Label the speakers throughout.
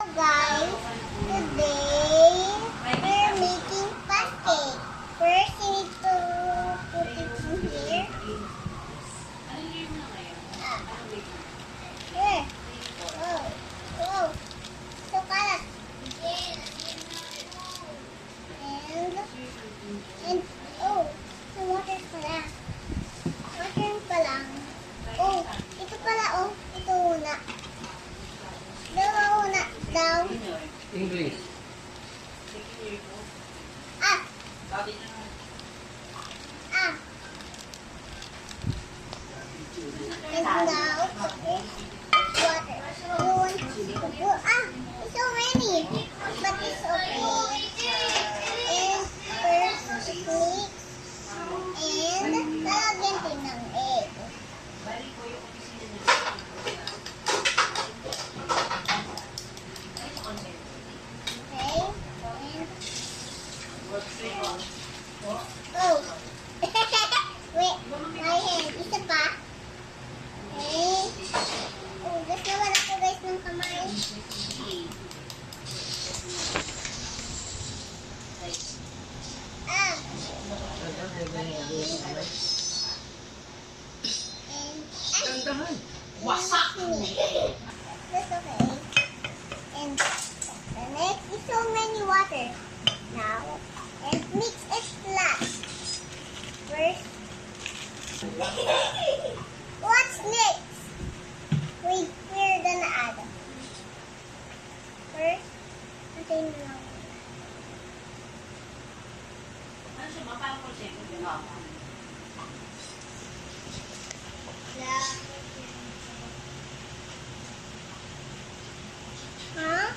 Speaker 1: Guys, today we're making pancake. First, you need to put it in here. Here. Oh, oh. So kalat. And oh, so water pala. Water pa lang. Oh, ito pala oh. Ito una. Dalawa una daw.
Speaker 2: English.
Speaker 1: Ah. Ah. And now, okay. Water. You want to put, so many. But it's okay. And first, mix. And lalagyan din ng egg. Okay. Oh. Wait, my hand. Isa pa. Okay. Oh, gusto wala ko guys ng kamay. Ah.
Speaker 2: Tandahan.
Speaker 1: Wasak! That's okay. And the next is so many water. Now, and mix it flat. First. What's next? We're gonna add. First, natin na lang. Huh?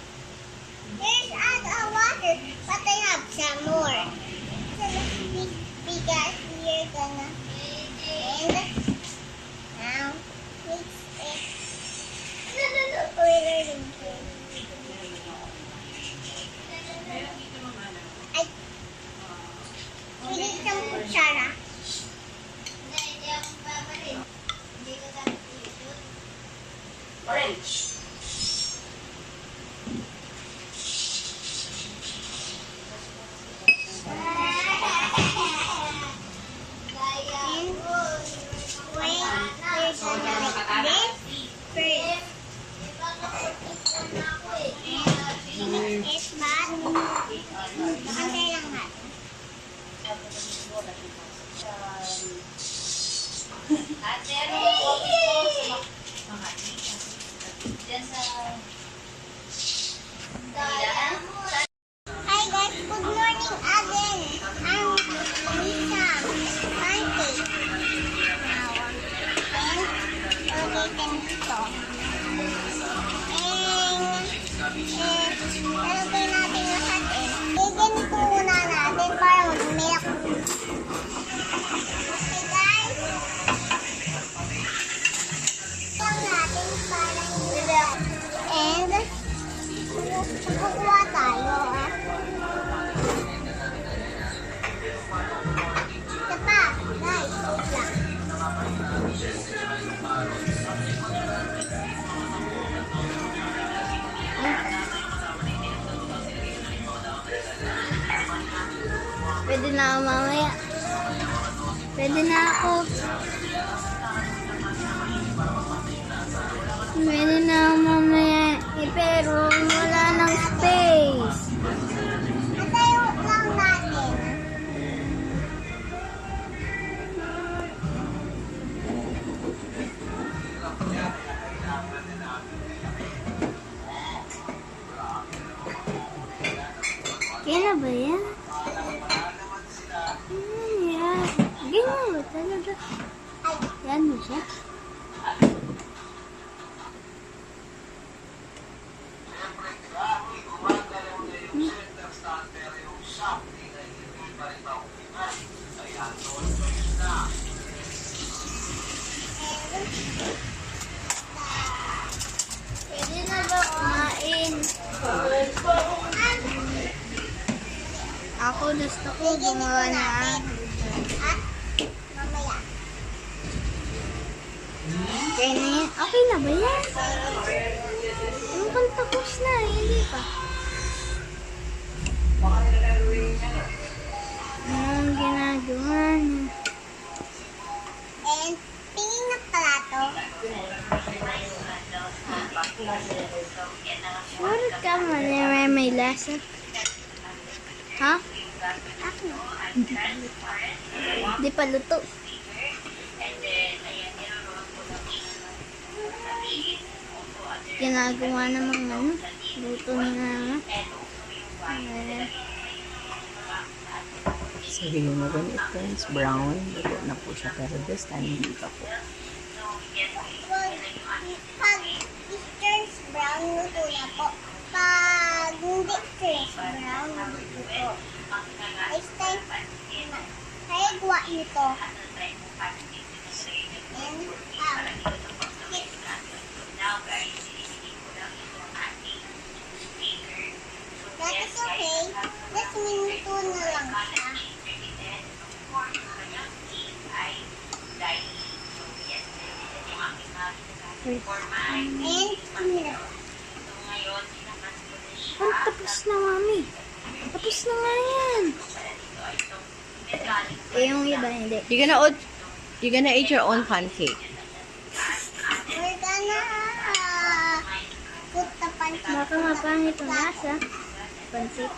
Speaker 1: There's add water, but I have some more. So because we're gonna and now mix it. No. We're going to. We need some kutsara.
Speaker 2: Orange.
Speaker 1: Hi guys, good morning again. I'm Lisa. Pancake. Now, and ulitin ito. Lalagay natin lahat eh. Bigyan ko muna natin para mag-milk. Okay guys. Ito natin para milk. And kukuha tayo Ito pa, guys, wait lang. Pwede na ako mamaya. Pwede na ako. Pwede na ako mamaya. Pero wala ng space. Atayo lang natin. Kaya na ba yan? Yan. Ganyan mo talaga. Yan mo siya. Pwede na ba kumain? Ako gusto ko gumawa na. At mamaya. Okay na yan. Okay na ba yan? Yung pang tapos na. Hindi pa. Anong ginagawa niya? And, tingin na plato. Sure ka may lasa? Ha? Ako. Di pa luto. Ginagawa namang ano, luto na naman.
Speaker 3: Sabihin mo when it turns brown, luto na po siya. Pero this time, hindi pa po.
Speaker 1: Pag it turns brown, luto na po. Pag hindi turns brown, luto po. Next time, kaya gawa nito. And, that is okay. Let's minuto na lang siya. And, tapos na, mami. Tapos na nga yan. Eh, yung iba, hindi.
Speaker 3: You're gonna eat your own pancake.
Speaker 1: We're gonna put the pancake. Baka mapangit ang lasa. Pancake.